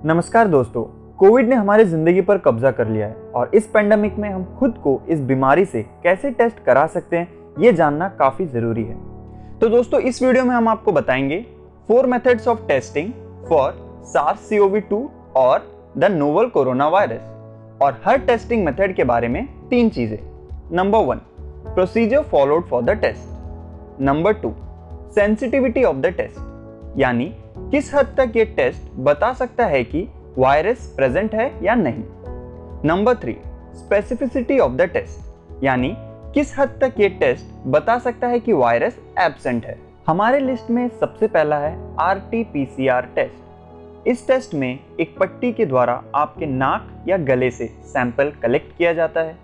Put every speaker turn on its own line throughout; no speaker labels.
नमस्कार दोस्तों, कोविड ने हमारी जिंदगी पर कब्जा कर लिया है और इस पेंडेमिक में हम खुद को इस बीमारी से कैसे टेस्ट करा सकते हैं ये जानना काफी जरूरी है। तो दोस्तों, इस वीडियो में हम आपको बताएंगे 4 methods of testing for SARS-CoV-2 और द नोवल कोरोना वायरस और हर टेस्टिंग मेथड के बारे में 3 चीजें। Number 1, procedure followed for the test. Number 2, sensitivity of the test, यानी किस हद तक ये टेस्ट बता सकता है कि वायरस प्रेजेंट है या नहीं। Number 3, specificity of the test, यानी किस हद तक ये टेस्ट बता सकता है कि वायरस एब्सेंट है। हमारे लिस्ट में सबसे पहला है RT-PCR टेस्ट। इस टेस्ट में एक पट्टी के द्वारा आपके नाक या गले से सैंपल कलेक्ट किया जाता है।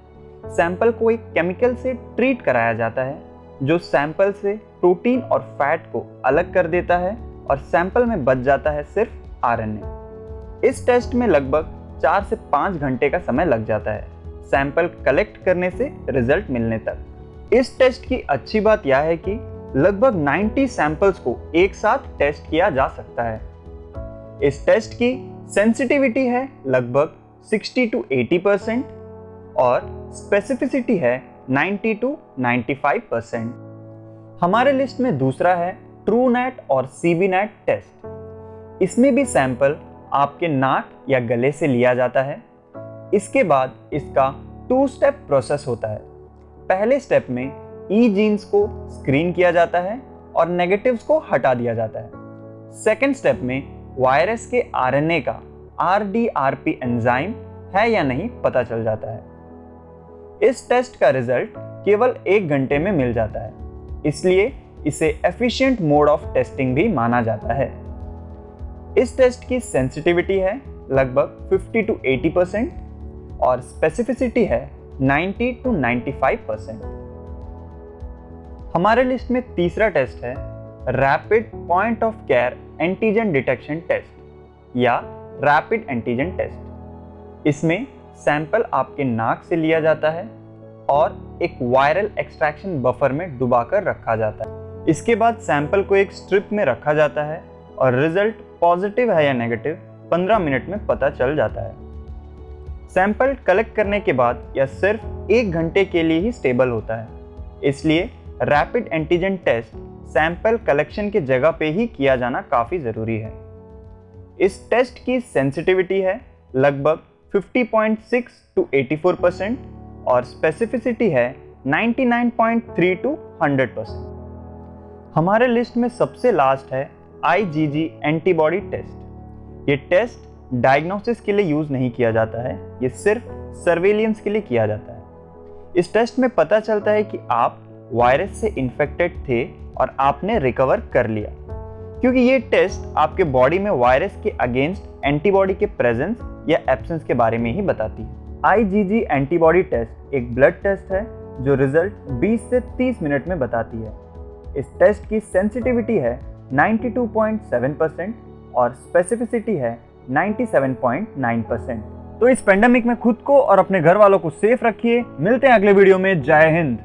सैंपल को एक केमिकल से ट्रीट कराया जाता है जो सैंपल से प्रोटीन और फैट को अलग कर देता है और सैंपल में बच जाता है सिर्फ RNA। इस टेस्ट में लगभग 4 से 5 घंटे का समय लग जाता है सैंपल कलेक्ट करने से रिजल्ट मिलने तक। इस टेस्ट की अच्छी बात यह है कि लगभग 90 सैंपल्स को एक साथ टेस्ट किया जा सकता है। इस टेस्ट की सेंसिटिविटी है लगभग 60 to 80% और स्पेसिफिसिटी है 90 to 95%। हमारे लिस्ट में दूसरा है TrueNat और CBNat टेस्ट। इसमें भी सैंपल आपके नाक या गले से लिया जाता है। इसके बाद इसका 2 स्टेप प्रोसेस होता है। पहले स्टेप में ई जीन्स को स्क्रीन किया जाता है और नेगेटिव्स को हटा दिया जाता है। सेकेंड स्टेप में वायरस के RNA का RDRP एंजाइम है या नहीं पता चल जाता है। इस टेस्ट का रिजल्ट केवल 1 घंटे में मिल जाता है, इसलिए इसे एफिशिएंट मोड ऑफ टेस्टिंग भी माना जाता है। इस टेस्ट की सेंसिटिविटी है लगभग 50 to 80% और स्पेसिफिसिटी है 90 to 95%। हमारे लिस्ट में तीसरा टेस्ट है rapid point of care antigen detection test या रैपिड एंटीजन टेस्ट। इसमें सैंपल आपके नाक से लिया जाता है और एक वायरल एक्सट्रैक्शन बफर में डुबाकर रखा जाता है। इसके बाद सैंपल को एक स्ट्रिप में रखा जाता है और रिजल्ट पॉजिटिव है या नेगेटिव 15 मिनट में पता चल जाता है। सैंपल कलेक्ट करने के बाद यह सिर्फ 1 घंटे के लिए ही स्टेबल होता है, इसलिए rapid antigen test sample collection की जगह पे ही किया जाना काफ़ी ज़रूरी है। इस टेस्ट की सेंसिटिविटी है लगभग 50.6 to 84% और स्पेसिफिसिटी है 99.3 to 100%। हमारे लिस्ट में सबसे लास्ट है IgG एंटीबॉडी टेस्ट। ये टेस्ट डायग्नोसिस के लिए यूज़ नहीं किया जाता है, ये सिर्फ सर्वेलियंस के लिए किया जाता है। इस टेस्ट में पता चलता है कि आप वायरस से इन्फेक्टेड थे और आपने रिकवर कर लिया, क्योंकि ये टेस्ट आपके बॉडी में वायरस के अगेंस्ट एंटीबॉडी के प्रेजेंस या एब्सेंस के बारे में ही बताती है। IgG एंटीबॉडी टेस्ट एक ब्लड टेस्ट है जो रिजल्ट 20 से 30 मिनट में बताती है। इस टेस्ट की सेंसिटिविटी है 92.7% और स्पेसिफिसिटी है 97.9%। तो इस पेंडेमिक में खुद को और अपने घर वालों को सेफ रखिए। मिलते हैं अगले वीडियो में। जय हिंद।